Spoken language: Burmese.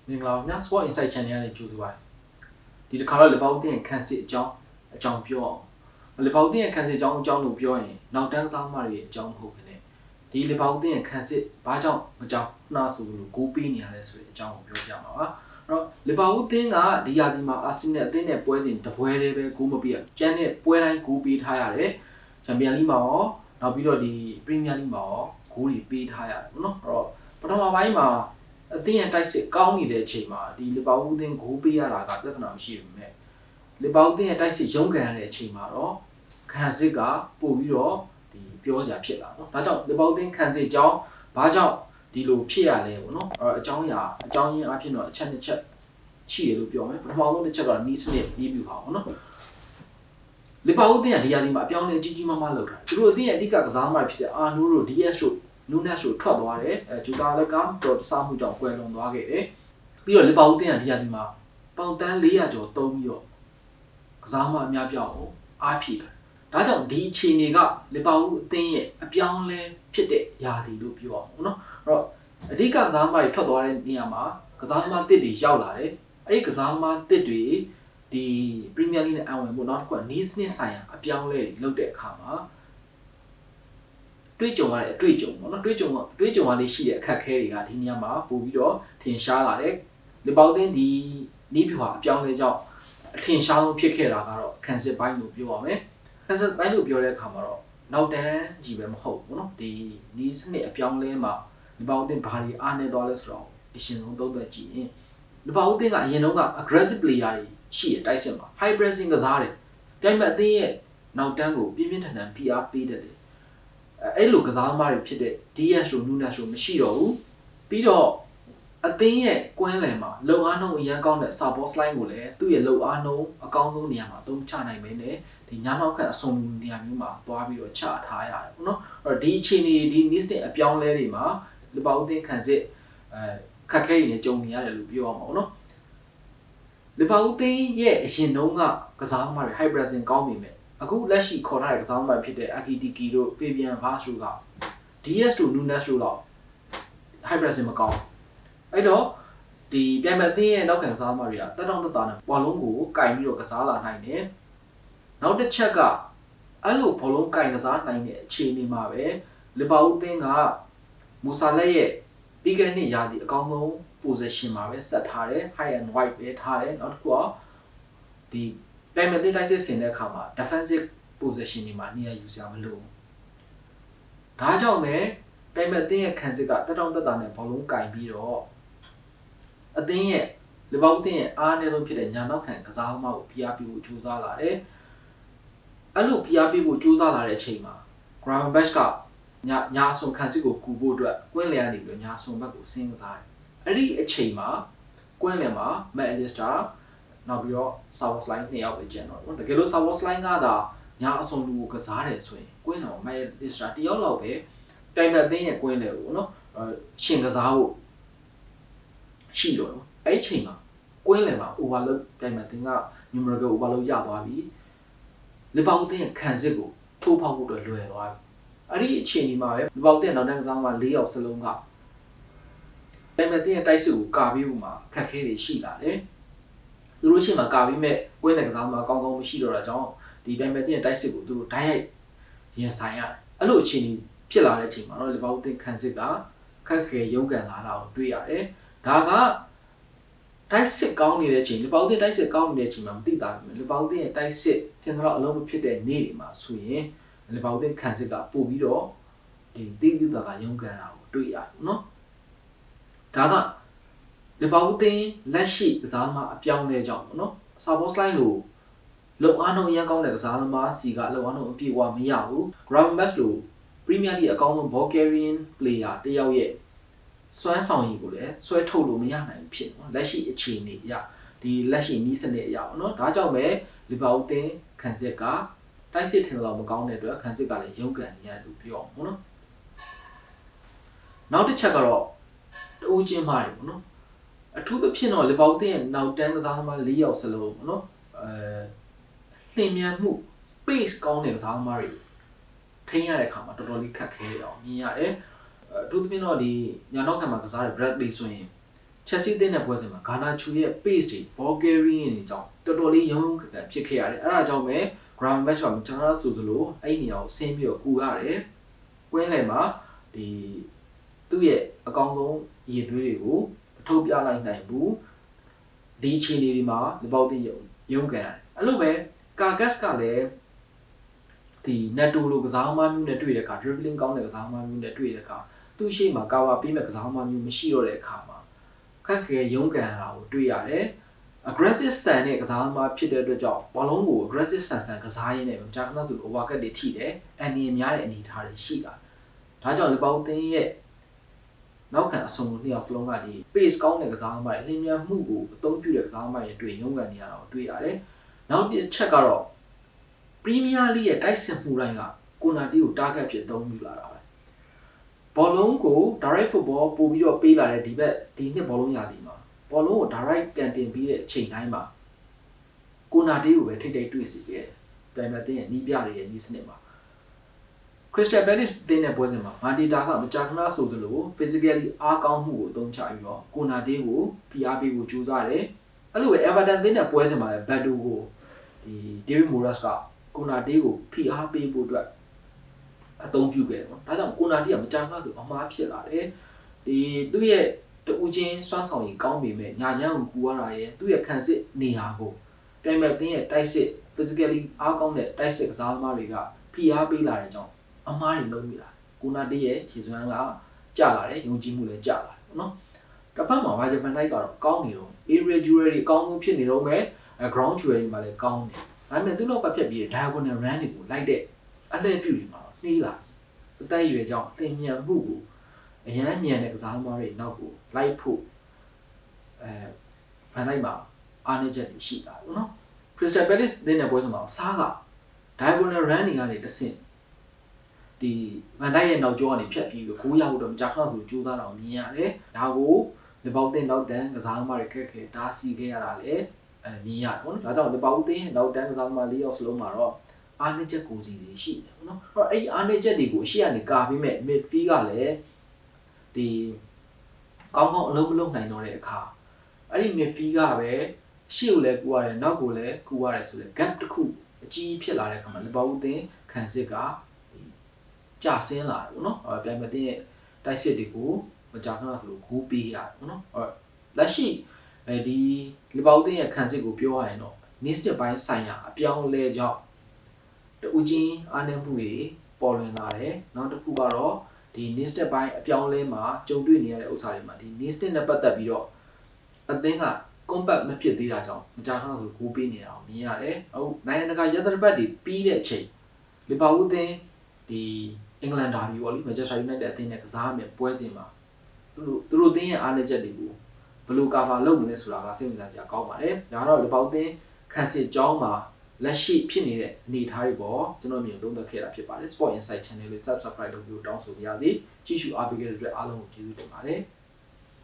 မင်္ဂလာပါ Sport Insight Channel နဲ့ကြိုဆိုပါဒီတစ်ခါတော့လေပေါင်းတင်ခန်းစစ်အကြောင်းပြောအောင်လေပေါင်းတင်ခန်းစစ်အကြောင်းလို့ပြောရင်နောက်တန်းစားမတွေအကြောင်းမဟုတ်ဘူးねဒီလေပေါင်းတင်ခန်းစစ်ဘာကြောင့်မကြောင်းနှာဆိုလို့ကိုပေးနေရလဲဆိုတဲ့အကြောင်းကိုပြောပြမှာပါအဲ့တော့လေပေါင်းတင်ကဒီရာသီမှာအာဆင်နယ်အသင်းနဲ့ပွဲစဉ်တပွဲတည်းပဲကိုမပေးရကျန်တဲ့ပွဲတိုင်းကိုပေးထားရတယ်ချန်ပီယံလိမှာရောနောက်ပြီးတော့ဒီပရီးမီးယားလိမှာရောဂိုးတွေပေးထားရတယ်နော်အဲ့တော့ပထမပိုင်းမှာအသင်းရဲ့တိုက်စစ်ကောင်းနေတဲ့အချိန်မှာဒီလီဗာပူးအသင်းဂိုးပေးရတာကပြဿနာမရှိဘူးမဲ့လီဗာပူးအသင်းရဲ့တိုက်စစ်ရုန်းကန်ရတဲ့အချိန်မှာတော့ခံစစ်ကပို့ပြီးတော့ဒီပြောစရာဖြစ်လာနော်ဒါကြောင့်လီဗာပူးအသင်းခံစစ်ကြောင်းဘာကြောင့်ဒီလိုဖြစ်ရလဲပေါ့နော်အကြောင်းရင်းအဖြစ်တော့အချက်တစ်ချက်ရှိတယ်လို့ပြောမယ်ပထမဆုံးတစ်ချက်ကနီးစနစ်ရေးပြပါအောင်နော်လီဗာပူးအသင်းကဒီရာသီမှာအပြောင်းအလဲကြီးမားလုပ်တာသူတို့အသင်းရဲ့အဓိကကစားသမားဖြစ်တဲ့အာနိုတို့ DS တို့နူနက်ဆိုထွက်သွားတယ်ဂျူတာလက်ကတော့စားမှုကြောင့်ကွယ်လွန်သွားခဲ့တယ်ပြီးတော့လီဗာပူးတင်ကဒီရာဒီမှာပေါင်တန်း400ကျော်တုံးပြီးတော့ကစားမအများပြောက်ကိုအားဖြည့်တယ်ဒါကြောင့်ဒီအခြေအနေကလီဗာပူးအသင်းရဲ့အပြောင်းလဲဖြစ်တဲ့ရာသီလို့ပြောအောင်နော်အဲ့တော့အဓိကကစားမတွေထွက်သွားတဲ့နေရာမှာကစားမတစ်တွေရောက်လာတယ်အဲ့ဒီကစားမတစ်တွေဒီပရီးမီးယားလိနဲ့အံဝင်ဖို့နောက်တစ်ခုကနီးစနစ်ဆိုင်ရာအပြောင်းလဲတွေလုပ်တဲ့အခါမှာတွေးကြုံရတဲ့အတွေ့အကြုံပေါ့နော်တွေးကြုံရလေးရှိတဲ့အခက်အခဲတွေကဒီနေရာမှာပို့ပြီးတော့ထင်ရှားလာတယ်လီဗာပူးအသင်းဒီနီးပြွာအပြောင်းလဲကြောင့်အထင်ရှားဆုံးဖြစ်ခဲ့တာကတော့ခံစစ်ပိုင်းလို့ပြောရမယ်ခံစစ်ပိုင်းလို့ပြောတဲ့အခါမှာတော့နောက်တန်းကြီးပဲမဟုတ်ဘူးနော်ဒီနီးစနစ်အပြောင်းလဲမှာလီဗာပူးအသင်းဘာတွေအားနေသွားလဲဆိုတော့အရှင်ဆုံးသုံးသပ်ကြည့်ရင်လီဗာပူးအသင်းကအရင်တုန်းက aggressive player တွေရှိတဲ့တိုက်စစ်မှာ high pressing ကစားတယ်ပြိုင်ဘက်အသင်းရဲ့နောက်တန်းကိုပြင်းပြင်းထန်ထန်ဖိအားပေးတတ်တယ်အဲ့လိုကစားသမားတွေဖြစ်တဲ့ DS တို့ Nunes တို့မရှိတော့ဘူးပြီးတော့အသင်းရဲ့ကွင်းလယ်မှာလုံအားနှုန်းအရန်ကောင်းတဲ့ support line ကိုလည်းသူ့ရဲ့လုံအားနှုန်းအကောင်းဆုံးနေရာမှာသုံးချနိုင်မယ်နဲ့ဒီညာနောက်ခန့်အစုံနေရာမျိုးမှာသွားပြီးတော့ချထားရတယ်ပေါ့နော်အဲ့တော့ဒီအခြေအနေဒီ needs နဲ့အပြောင်းလဲတွေမှာလီဗာပူးအသင်းခံစစ်ခက်ခဲနေကြုံနေရတယ်လို့ပြောရမှာပေါ့နော်လီဗာပူးအသင်းရဲ့အရင်တုန်းကကစားသမားတွေ high pressing ကောင်းနေမယ်အခုလက်ရှိခေါ်ထားတဲ့ကစားသမားဖြစ်တဲ့ Akitiki တို့ Fabian Vaz တို့က DS တို့ Nunes တို့တော့ high pressing မကောင်းအဲ့တော့ဒီပြိုင်ဘက်အသင်းရဲ့နောက်ခံကစားသမားတွေကတက်တောင့်တက်တာနဲ့ဘောလုံးကိုကင်ပြီးတော့ကစားလာနိုင်တယ်နောက်တစ်ချက်ကအဲ့လိုဘောလုံးကင်ကစားနိုင်တဲ့အခြေအနေမှာပဲလီဗာပူးအသင်းကမူဆာလက်ရဲ့ပြီးခဲ့တဲ့နှစ်ရာသီအကောင်းဆုံး position မှာပဲဆက်ထားတယ် high and wide ပဲထားတယ်နောက်တစ်ခုကဒီပြိုင်ဘက်အသင်းတိုက်စစ်ဆင်တဲ့အခါမှာ defensive position တွေမှာနေရာယူစရာမလိုဘူးဒါကြောင့်ပဲပြိုင်ဘက်အသင်းရဲ့ခံစစ်ကတက်တောင့်တက်တာနဲ့ဘောလုံးကင်ပြီးတော့အသင်းရဲ့လီဗာပူးအသင်းရဲ့အားနည်းဆုံးဖြစ်တဲ့ညာနောက်ခံကစားသမားကိုဖိအားပေးဖို့ကြိုးစားလာတယ်အဲ့လိုဖိအားပေးဖို့ကြိုးစားလာတဲ့အချိန်မှာ Gravenberch ကညာအစွန်ခံစစ်ကိုကူဖို့အတွက်ကွင်းလယ်ကနေပြီးတော့ညာအစွန်ဘက်ကိုဆင်းကစားတယ်အဲ့ဒီအချိန်မှာကွင်းလယ်မှာ McAllister နောက်ပြီးတော့ South Line 2ယောက်ပဲကျန်တော့တကယ်လို့ South Line ကသာညာအစွန်လူကိုကစားတယ်ဆိုရင်ကွင်းလယ်မှာ McAllister တယောက်လောက်ပဲပြိုင်ဘက်အသင်းရဲ့ကွင်းလယ်ကိုနော်ရှင်ကစားဖို့ရှိတော့နော်အဲ့ဒီအချိန်မှာကွင်းလယ်မှာ overload ပြိုင်ဘက်အသင်းက numerical overload ရသွားပြီလီဗာပူးအသင်းရဲ့ခံစစ်ကိုထိုးဖောက်ဖို့အတွက်လွယ်သွားပြီအဲ့ဒီအချိန်ဒီမှာပဲလီဗာပူးအသင်းနောက်တန်းကစားသမား၄ယောက်စလုံးကပြိုင်ဘက်အသင်းရဲ့တိုက်စစ်ကိုကာပြီးဖို့မှာခက်ခဲတွေရှိလာတယ်သူတို့ရှေ့မှာကာပြီးမဲ့ကွင်းလယ်ကစားသမားကောင်းကောင်းမရှိတော့တာကြောင့်ဒီပြိုင်ဘက်အသင်းရဲ့တိုက်စစ်ကိုသူတို့ဓာတ်ရိုက်ရင်ဆိုင်ရတယ်အဲ့လိုအခြေအနေဖြစ်လာတဲ့အချိန်မှာတော့လီဗာပူးအသင်းခံစစ်ကခက်ခဲရုန်းကန်လာတာကိုတွေ့ရတယ်ဒါကတိုက်စစ်ကောင်းနေတဲ့အချိန်လီဗာပူးအသင်းတိုက်စစ်ကောင်းနေတဲ့အချိန်မှာမသိတာဘူးလီဗာပူးအသင်းရဲ့တိုက်စစ်ထင်တော့အလုံးမဖြစ်တဲ့နေ့တွေမှာဆိုရင်လီဗာပူးအသင်းခံစစ်ကပို့ပြီးတော့ဒီတိတိကျကျရုန်းကန်တာကိုတွေ့ရတယ်နော်ဒါကလီဗာပူးအသင်းလက်ရှိကစားသမားအပြောင်းလဲကြောင့်ပေါ့နော် South Line လို့လုံအားနှုန်းအရင်ကောင်းတဲ့ကစားသမားစီကလုံအားနှုန်းအပြည့်အဝမရဘူး Gravenberch လို့ Premier League အကောင်းဆုံး Bulgarian player တယောက်ရဲ့စွမ်းဆောင်ရည်ကိုလည်းဆွဲထုတ်လို့မရနိုင်ဖြစ်နော်လက်ရှိအခြေအနေအရဒီလက်ရှိနီးစနစ်အရပေါ့နော်ဒါကြောင့်ပဲလီဗာပူးအသင်းခံစစ်ကတိုက်စစ်ထင်တော့မကောင်းတဲ့အတွက်ခံစစ်ကလည်းရုန်းကန်နေရတယ်လို့ပြောအောင်ပေါ့နော်နောက်တစ်ချက်ကတော့တိုးချင်းမားတယ်ပေါ့နော်အထူးသဖြင့်တော့လီဗာပူးအသင်းရဲ့နောက်တန်းကစားသမား၄ယောက်စလုံးပေါ့နော်လျင်မြန်မှု pace ကောင်းတဲ့ကစားသမားတွေထိန်းရတဲ့အခါမှာတော်တော်လေးခက်ခဲတယ်အောင်မြင်ရတယ်အထူးသဖြင့်တော့ဒီညာနောက်ခံမှာကစားတဲ့ Bradley ဆိုရင် ချက်စီးတဲ့ပွဲစဉ်မှာဂါနာချူရဲ့ pace တွေ ball carrying တွေကြောင့်တော်တော်လေးရုံးဖြစ်ခဲ့ရတယ်အဲ့ဒါကြောင့်ပဲ ground match မှာကျွန်တော်ဆိုသလိုအဲ့နေရာကိုဆင်းပြီးတော့ကူရတယ်ကွင်းလယ်မှာဒီသူ့ရဲ့အကောင်ဆုံးရည်သွေးတွေကိုမထုတ်ပြလိုက်နိုင်ဘူးဒီအခြေအနေတွေမှာလီဗာပူးရုံးကန်ရတယ်အဲ့လိုပဲကာဂတ်ကလည်းဒီနက်တိုလိုကစားသမားမျိုးနဲ့တွေ့တဲ့အခါ dribbling ကောင်းတဲ့ကစားသမားမျိုးနဲ့တွေ့တဲ့အခါသူ့ရှေ့မှာကာဝါပေးမဲ့ကစားသမားမျိုးမရှိတော့တဲ့အခါမှာခက်ခဲရုံးကန်ရတာကိုတွေ့ရတယ် aggressive ဆန်တဲ့ကစားသမားဖြစ်တဲ့အတွက်ကြောင့်ဘောလုံးကို aggressive ဆန်ကစားရင်းနဲ့ကြာခဏဆို overcut တွေထိတယ်အန်နီများတဲ့အနေအထားတွေရှိတာဒါကြောင့်လီဗာပူးတင်းရဲ့နောက်ခံအဆုံနှစ်ယောက်စလုံးကဒီ pace ကောင်းတဲ့ကစားသမားတွေလင်းမြန်မှုကိုအသုံးပြုတဲ့ကစားသမားတွေတွေ့ရုံးကန်နေရတာကိုတွေ့ရတယ်နောက်တစ်ချက်ကတော့ Premier League ရဲ့တိုက်စစ်မှုတိုင်းကကိုနာတီကို target ဖြစ်သုံးယူလာတာပဲဘောလုံးကို direct football ပို့ပြီးတော့ပေးလာတဲ့ဒီနှစ်ဘောလုံးရာသီမှာဘောလုံးကို direct ကန်တင်ပြီးတဲ့အချိန်တိုင်းမှာကိုနာတီကိုပဲထိတ်ထိတ်တွေ့စီခဲ့တယ်ပြိုင်ဘက်တင်းရဲ့နီးပြတွေရဲ့နီးစနစ်မှာ Crystal Palace တင်းတဲ့ပွဲစဉ်မှာမာတီတာကမကြာခဏဆိုသလို physically အားကောင်းမှုကိုအသုံးချပြီးတော့ကိုနာတီကိုဖိအားပေးဖို့ကြိုးစားတယ်အဲ့လိုပဲ Everton တင်းတဲ့ပွဲစဉ်မှာလည်း Badu ကိုဒီ David Moyes ကကိုနာတီကိုဖိအားပေးဖို့အတွက်အသုံးပြုခဲ့တယ်ပေါ့ဒါကြောင့်ကိုနာတီကမကြာခဏဆိုအမှားဖြစ်လာတယ်ဒီသူ့ရဲ့တူချင်းစွမ်းဆောင်ရည်ကောင်းပေမဲ့ညာချမ်းကိုကူရတာရဲ့သူ့ရဲ့ခံစစ်နေရာကိုပြိုင်ဘက်တင်းရဲ့တိုက်စစ် physically အားကောင်းတဲ့တိုက်စစ်ကစားသမားတွေကဖိအားပေးလာတဲ့ကြောင့်အမှားတွေလုပ်မိလာကိုနာတီရဲ့ခြေစွမ်းကကျလာတယ်ယုံကြည်မှုလည်းကျလာတယ်နော်တစ်ဖက်မှာ Virgil van Dijk ကတော့ကောင်းနေတော့ area jewelry တွေအကောင်းဆုံးဖြစ်နေတော့မဲ့ ground jewelry မှာလည်းကောင်းတယ်ဒါပေမဲ့သူ့နောက်ကဖြတ်ပြီး diagonal run တွေကိုလိုက်တဲ့အလှည့်ပြုတွေမှာနှီးလာအသက်အရွယ်ကြောင့်အသင်မြန်မှုကိုအရန်မြန်တဲ့ကစားသမားတွေနောက်ကိုလိုက်ဖို့ဗန်ဒိုက်မှာအားနည်းချက်တွေရှိတာပေါ့နော် Crystal Palace တဲ့ပွဲမှာစားက diagonal run တွေကနေတဆင့်ဒီဗန်ဒိုက်ရဲ့နောက်ကျောကနေဖြတ်ပြီးကိုရဖို့တော့မကြာခဏဆိုကြိုးစားတာကိုမြင်ရတယ်ဒါကိုလီဗာပူးတင်းနောက်တန်းကစားသမားတွေခက်ခဲတားဆီးခဲ့ရတာလေမြင်ရတယ်ပေါ့နော်ဒါကြောင့်လီဗာပူးတင်းနောက်တန်းကစားသမား၄ယောက်စလုံးမှာတော့အားနည်းချက်ကိုစီတွေရှိတယ်ပေါ့နော်အဲ့ဒီအားနည်းချက်တွေကိုအရှိကနေကာပြီးမဲ့ midfield ကလည်းဒီကောင်းကောင်းအလုံးမလုံးနိုင်တော့တဲ့အခါအဲ့ဒီ midfield ကပဲရှေ့ကိုလည်းကူရတယ်နောက်ကိုလည်းကူရတယ်ဆိုတဲ့ gap တစ်ခုအကြီးဖြစ်လာတဲ့အခါမှာလီဗာပူးတင်းခံစစ်ကကျဆင်းလာတယ်ပေါ့နော်ပြိုင်ဘက်တင်းရဲ့တိုက်စစ်တွေကိုမကြာခဏဆိုလို့ဂိုးပေးရတယ်ပေါ့နော်လက်ရှိဒီလီဗာပူးတင်းရဲ့ခံစစ်ကိုပြောရရင်တော့ next ပိုင်းဆိုင်ရာအပြောင်းလဲကြောင့်တူချင်းအားနည်းမှုတွေပေါ်လွင်လာတယ်နောက်တစ်ခုကတော့ဒီ next ပိုင်းအပြောင်းလဲမှာကြုံတွေ့နေရတဲ့ဥစ္စာတွေမှာဒီ next နဲ့ပတ်သက်ပြီးတော့အသင်းက compact မဖြစ်သေးတာကြောင့်မကြာခဏဆိုဂိုးပေးနေတာကိုမြင်ရတယ်အခုနိုင်ငံတကာရသဘတ်တွေပြီးတဲ့အချိန်လီဗာပူးတင်းဒီအင်္ဂလန်ဒါဘီပေါ့လေ Manchester United အသင်းနဲ့ကစားမယ်ပွဲစဉ်မှာသူတို့အသင်းရဲ့အားနည်းချက်တွေကိုဘယ်လိုကာဗာလုပ်မလဲဆိုတာကစိတ်ဝင်စားစရာကောင်းပါတယ်ဒါကတော့လီဗာပူးတင်းခံစစ်ကြောင်းမှာလက်ရှိဖြစ်နေတဲ့အနေအထားတွေပေါ်ကျွန်တော်မျိုးသုံးသပ်ခဲ့တာဖြစ်ပါတယ် Sport Insight Channel လေး Subscribe လုပ်ပြီးတောင်းဆိုပါရစေကြည့်ရှုအားပေးခဲ့တဲ့အတွက်အားလုံးကိုကျေးဇူးတင်ပါတယ်